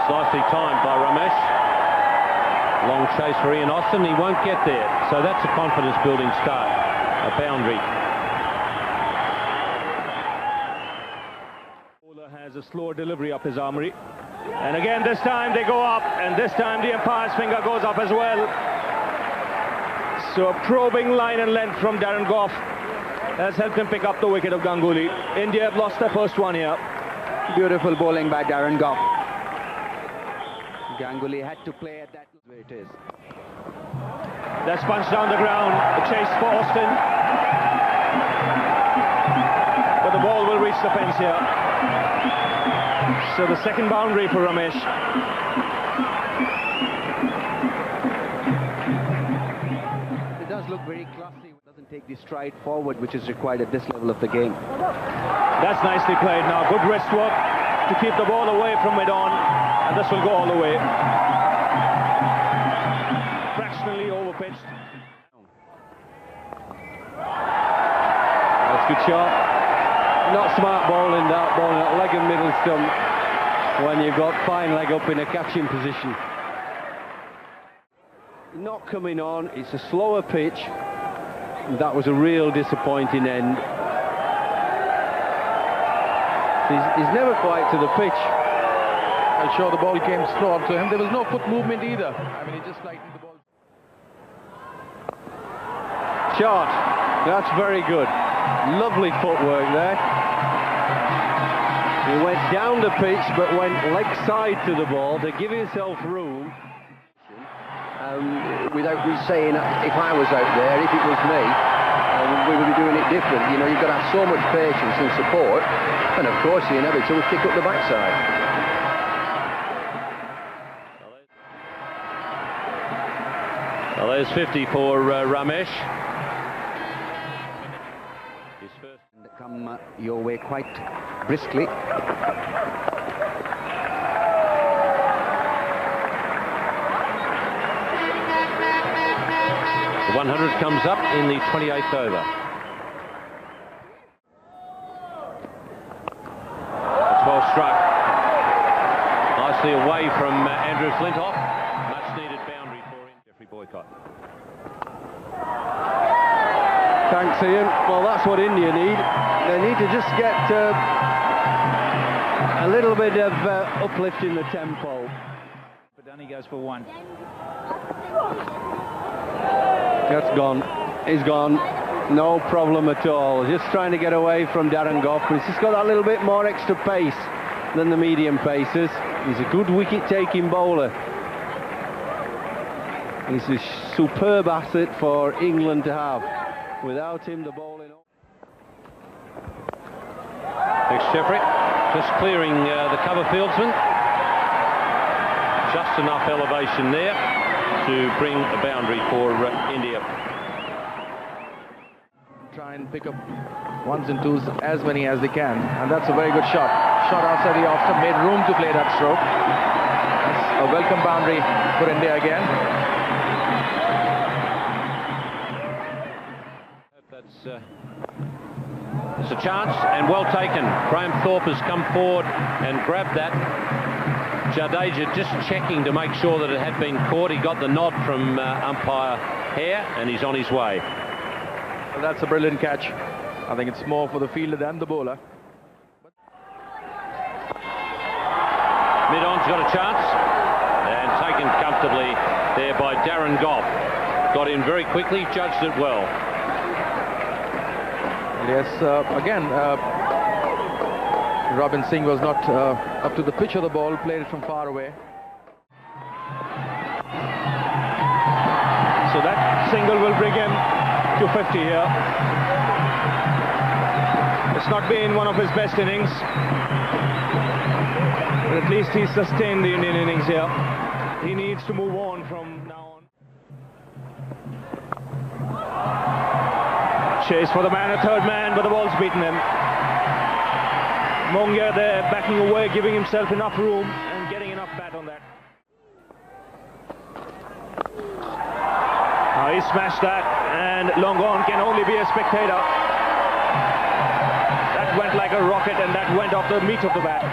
It's nicely timed by Ramesh. Long chase for Ian Austin. He won't get there. So that's a confidence-building start. A boundary. Bowler has a slower delivery up his armory. And again, this time they go up. And this time the umpire's finger goes up as well. So a probing line and length from Darren Gough has helped him pick up the wicket of Ganguly. India have lost their first one here. Beautiful bowling by Darren Gough. Ganguly had to play at that way it is. That's punched down the ground. A chase for Austin. But the ball will reach the fence here. So the second boundary for Ramesh. It does look very classy. It doesn't take the stride forward which is required at this level of the game. That's nicely played now. Good wrist work to keep the ball away from mid-on. And this will go all the way. Fractionally overpitched. That's a good shot. Not smart bowling that leg and middle stump when you've got fine leg up in a catching position. Not coming on, it's a slower pitch. That was a real disappointing end. He's never quite to the pitch. I'm sure the ball came slow up to him. There was no foot movement either. I mean, he just lightened the ball. Shot. That's very good. Lovely footwork there. He went down the pitch but went leg side to the ball to give himself room. Without me saying, if I was out there, if it was me, we would be doing it different. You know, you've got to have so much patience and support, and of course the inevitable kick up the backside. Well, there's 50 for Ramesh. His first. Come your way quite briskly. The 100 comes up in the 28th over. It's well struck. Nicely away from Andrew Flintoff. Much needed boundary for him. Jeffrey Boycott. Thanks, Ian. Well, that's what India need. They need to just get a little bit of uplift in the tempo. But Danny goes for one. That's gone. He's gone. No problem at all. Just trying to get away from Darren Gough, but he's just got that little bit more extra pace than the medium paces. He's a good wicket-taking bowler. He's a superb asset for England to have. Without him, the bowling. Thanks, Jeffrey. Just clearing the cover fieldsman. Just enough elevation there to bring a boundary for India. Try and pick up ones and twos, as many as they can, and that's a very good shot. Shot outside the off stump, made room to play that stroke. That's a welcome boundary for India again. It's a chance, and well taken. Graham Thorpe has come forward and grabbed that. Jadeja just checking to make sure that it had been caught. He got the nod from umpire Hare, and he's on his way. Well, that's a brilliant catch. I think it's more for the fielder than the bowler. Mid-on's got a chance, and taken comfortably there by Darren Gough. Got in very quickly, judged it well. Yes, again, Robin Singh was not up to the pitch of the ball, played it from far away. So that single will bring him to 50 here. It's not been one of his best innings, but at least he's sustained the Indian innings here. He needs to move on from now on. Chase for the man, a third man, but the ball's beaten him. Mongia there backing away, giving himself enough room and getting enough bat on that. Now he smashed that, and long on can only be a spectator. That went like a rocket, and that went off the meat of the bat.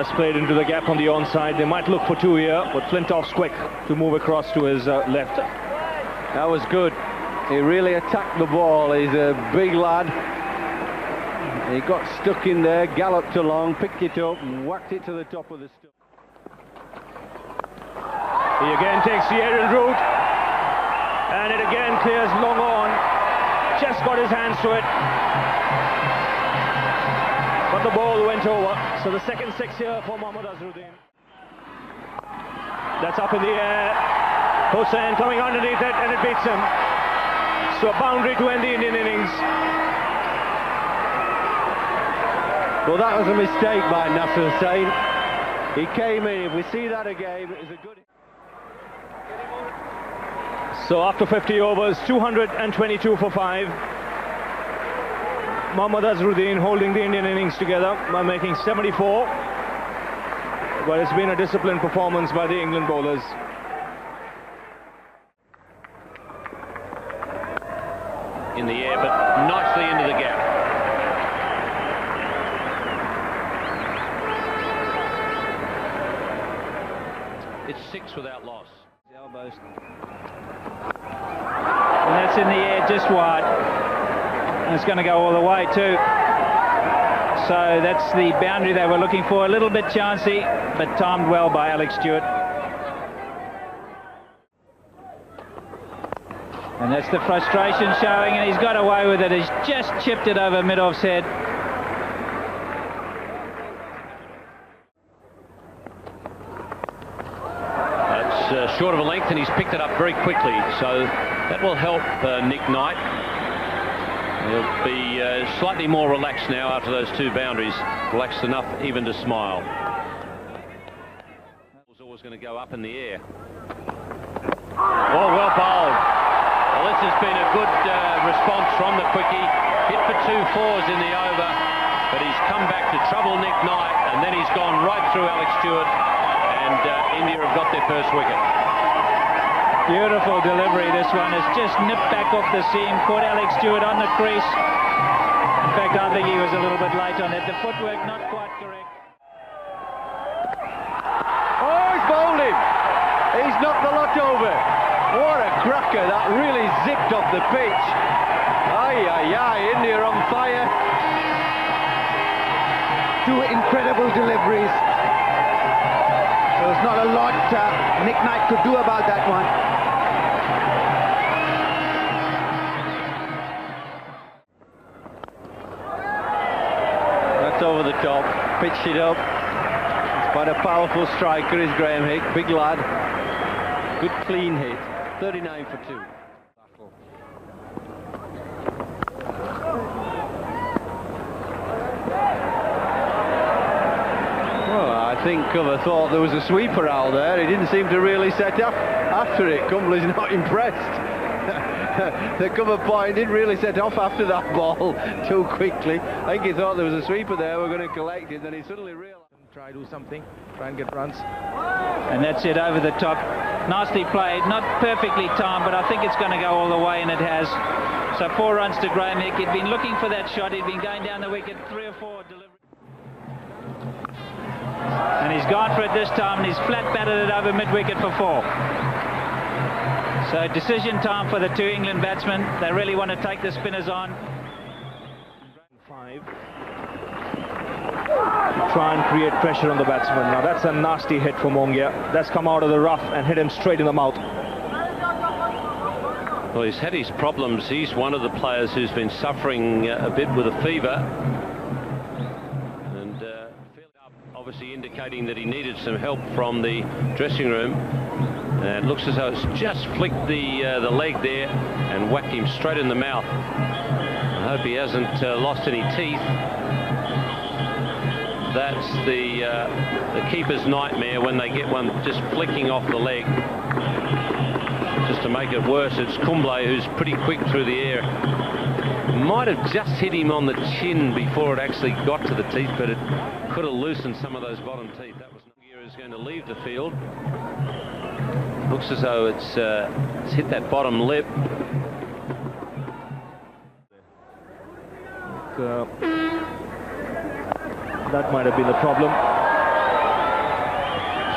That's played into the gap on the onside. They might look for two here, but Flintoff's quick to move across to his left. That was good. He really attacked the ball. He's a big lad. He got stuck in there, galloped along, picked it up and whacked it to the top of the stump. He again takes the aerial route, and it again clears long on. Just got his hands to it, but the ball went over. So the second six here for Mohammad Azharuddin. That's up in the air. Hussain coming underneath it, and it beats him. So a boundary to end the Indian innings. Well, that was a mistake by Nasser Hussain. He came in. If we see that again, it was a good... So after 50 overs, 222 for 5. Mohammad Azharuddin holding the Indian innings together by making 74. But it's been a disciplined performance by the England bowlers. In the air, but nicely into the gap. It's 6 without loss. The elbows. And that's in the air, just wide. And it's going to go all the way too. So that's the boundary they were looking for. A little bit chancy, but timed well by Alex Stewart. And that's the frustration showing, and he's got away with it. He's just chipped it over mid-off's head. It's short of a length, and he's picked it up very quickly. So that will help Nick Knight. He'll be slightly more relaxed now after those two boundaries. Relaxed enough even to smile. Was always going to go up in the air. Oh, well bowled. Well, this has been a good response from the quickie. Hit for 2 fours in the over, but he's come back to trouble Nick Knight, and then he's gone right through Alex Stewart, and India have got their first wicket. Beautiful delivery. This one has just nipped back off the seam, caught Alex Stewart on the crease. In fact, I think he was a little bit late on it. The footwork not quite correct. Oh, he's bowled him! He's knocked the lot over. What a cracker. That really zipped off the pitch. Aye, aye, aye. India on fire. Two incredible deliveries. There was not a lot Nick Knight could do about that one. That's over the top. Pitched it up. It's quite a powerful striker is Graham Hick. Big lad. Good clean hit. 39 for 2. Well, I think Cover thought there was a sweeper out there. He didn't seem to really set up after it. Cumbly's not impressed. The cover point didn't really set off after that ball too quickly. I think he thought there was a sweeper there. We're going to collect it. Then he suddenly realised. Try to do something, try and get runs. And that's it over the top. Nicely played, not perfectly timed, but I think it's going to go all the way, and it has. So 4 runs to Graham Hick. He'd been looking for that shot. He'd been going down the wicket, 3 or 4 deliveries. And he's gone for it this time, and he's flat batted it over mid-wicket for 4. So decision time for the 2 England batsmen. They really want to take the spinners on. 5. Try and create pressure on the batsman. Now that's a nasty hit for Mongia. That's come out of the rough and hit him straight in the mouth. Well, he's had his problems. He's one of the players who's been suffering a bit with a fever. And obviously indicating that he needed some help from the dressing room. And it looks as though it's just flicked the leg there and whacked him straight in the mouth. I hope he hasn't lost any teeth. That's the keeper's nightmare when they get one just flicking off the leg. Just to make it worse, it's Kumble who's pretty quick through the air. Might have just hit him on the chin before it actually got to the teeth, but it could have loosened some of those bottom teeth. That was Noguera is going to leave the field. Looks as though it's hit that bottom lip. That might have been the problem.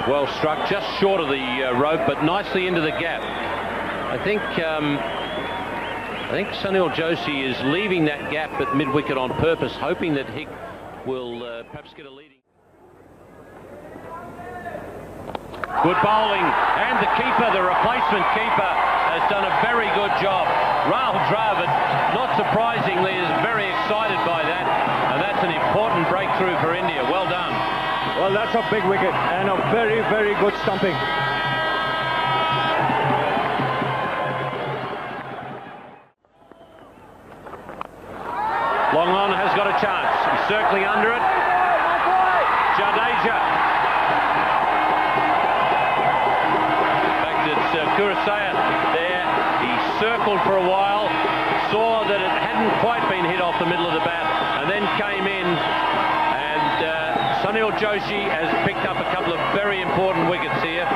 well struck, just short of the rope, but nicely into the gap. I think Sunil Joshi is leaving that gap at mid-wicket on purpose, hoping that Hick will perhaps get a leading. Good bowling, and the keeper, the replacement keeper, has done a very good job. Rahul Dravid, not surprisingly, is very excited by that, and that's an important breakthrough for India. Well done. Well, that's a big wicket and a very, very good stumping. Long on has got a chance. He's circling under it. Jadeja. In fact, it's Kurasaya there. He circled for a while, saw that it hadn't quite been hit off the middle of the bat, and then came in. And Sunil Joshi has picked up a couple of very important wickets here.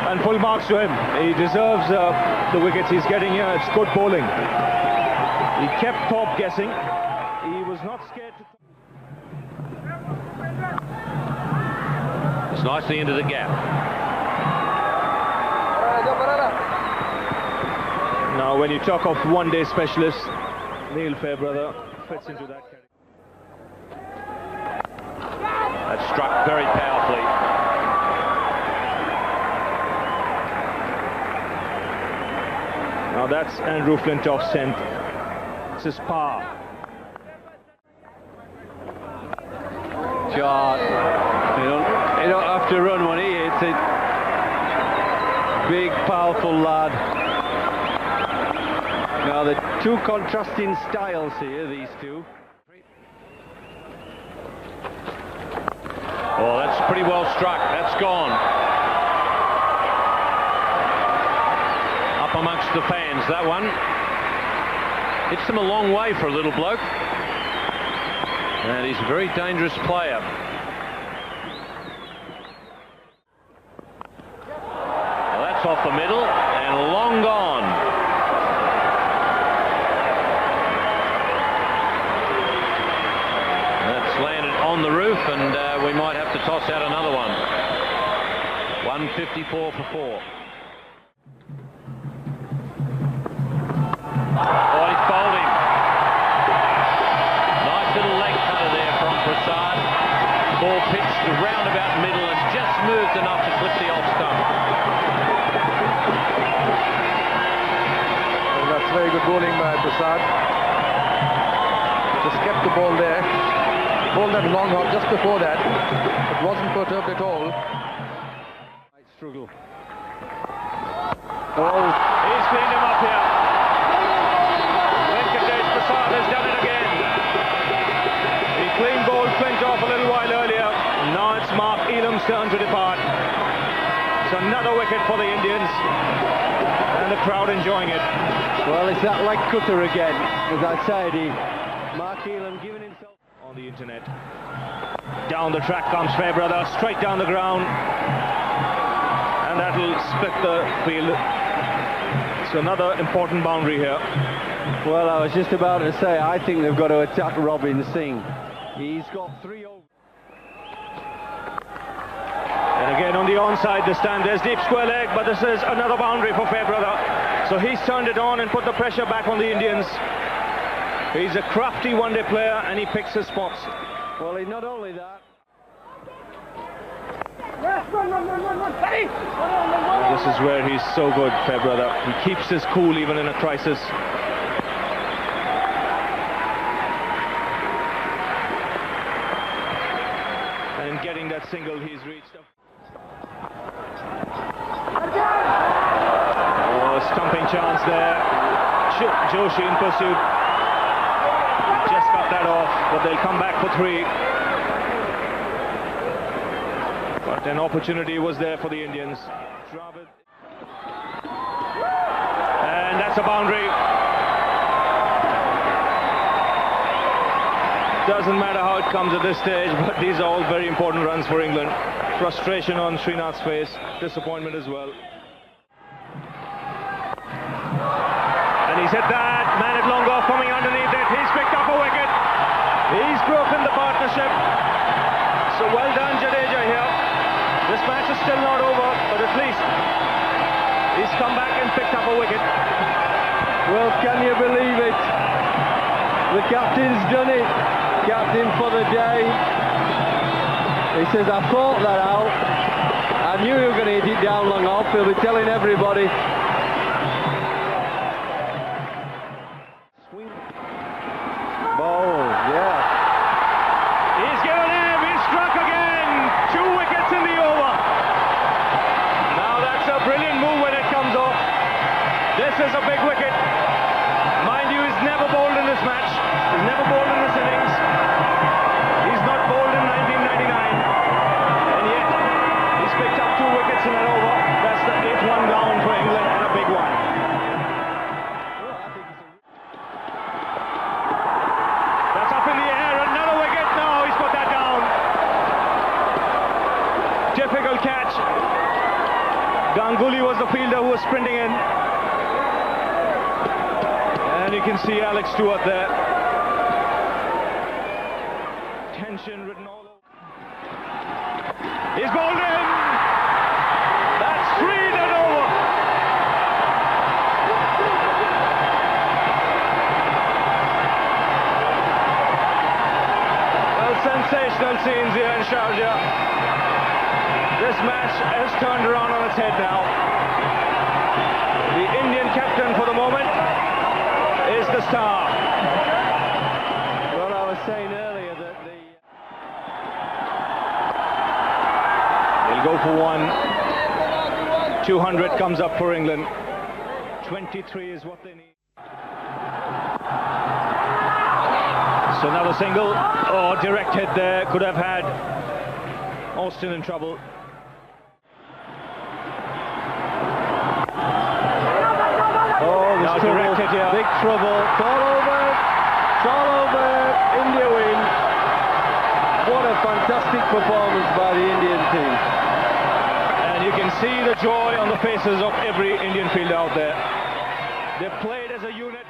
And full marks to him. He deserves the wickets he's getting here. It's good bowling. He kept Thorpe guessing. He was not scared to... It's nicely into the gap. Now, when you talk of one-day specialists, Neil Fairbrother fits into that category. That struck very powerfully. Now that's Andrew Flintoff's scent. It's his power. Shot. You don't have to run when he hits it. Big, powerful lad. Now the two contrasting styles here, these two. Oh, that's pretty well struck. That's gone. Up amongst the fans, that one. Hits them a long way for a little bloke. And he's a very dangerous player. Well, that's off the middle and long gone. That's landed on the roof, and we might have to toss out another one. 154 for 4. Oh, he's bowled him. Nice little leg cutter there from Prasad. Ball pitched round about middle and just moved enough to clip the off stump. Well, that's very good bowling by Prasad. Just kept the ball there. Bowled that long hop just before that. It wasn't perturbed at all. Might struggle. Oh, he's cleaned him up here. Prasad has done it again. He clean bowled Flintoff a little while earlier. Now it's Mark Elam's turn to depart. It's another wicket for the Indians. And the crowd enjoying it. Well, it's that leg cutter again. As I said, Mark Elam giving himself... On the internet. Down the track comes Fairbrother, straight down the ground. And that'll split the field. It's another important boundary here. Well, I was just about to say, I think they've got to attack Robin Singh. He's got 3 over. And again on the onside this time, there's deep square leg, but this is another boundary for Fairbrother. So he's turned it on and put the pressure back on the Indians. He's a crafty one-day player and he picks his spots. Well, he's not only that. This is where he's so good, Fairbrother. He keeps his cool even in a crisis. And getting that single, he's reached up. Oh, a stumping chance there. Joshi in pursuit. Just got that off, but they'll come back for 3. But an opportunity was there for the Indians. And that's a boundary. Doesn't matter how it comes at this stage, but these are all very important runs for England. Frustration on Srinath's face, disappointment as well. And he's hit that. Man at long off coming underneath it. He's picked up a wicket. He's broken the partnership. So well done, Jadeja here. This match is still not over, but at least he's come back and picked up a wicket. Well, can you believe it? The captain's done it. Captain for the day. He says, I thought that out. I knew you were going to hit it down long off. He'll be telling everybody. Swing. Ball, yeah. He's given him, he's struck again. 2 wickets in the over. Now that's a brilliant move when it comes off. This is a big wicket. Mind you, he's never bowled in this match. He's never bowled in this innings. He's not bowled in 1999. And yet, he's picked up 2 wickets in an over. That's the 8th one down for England, and a big one. That's up in the air, another wicket. No, he's put that down. Difficult catch. Ganguly was the fielder who was sprinting in. And you can see Alex Stewart there. Tension written all over. He's bowled in. That's 3 and over. Well, sensational scenes here in Sharjah. This match has turned around on its head now. The Indian captain for the moment is the star. Well, I was saying earlier that They'll go for 1. 200 comes up for England. 23 is what they need. So another single. Oh, direct hit there. Could have had Austin in trouble. Oh, Now there's trouble. directed here. Big trouble. It's all over. It's all over. India win. What a fantastic performance by the Indian team. And you can see the joy on the faces of every Indian fielder out there. They played as a unit.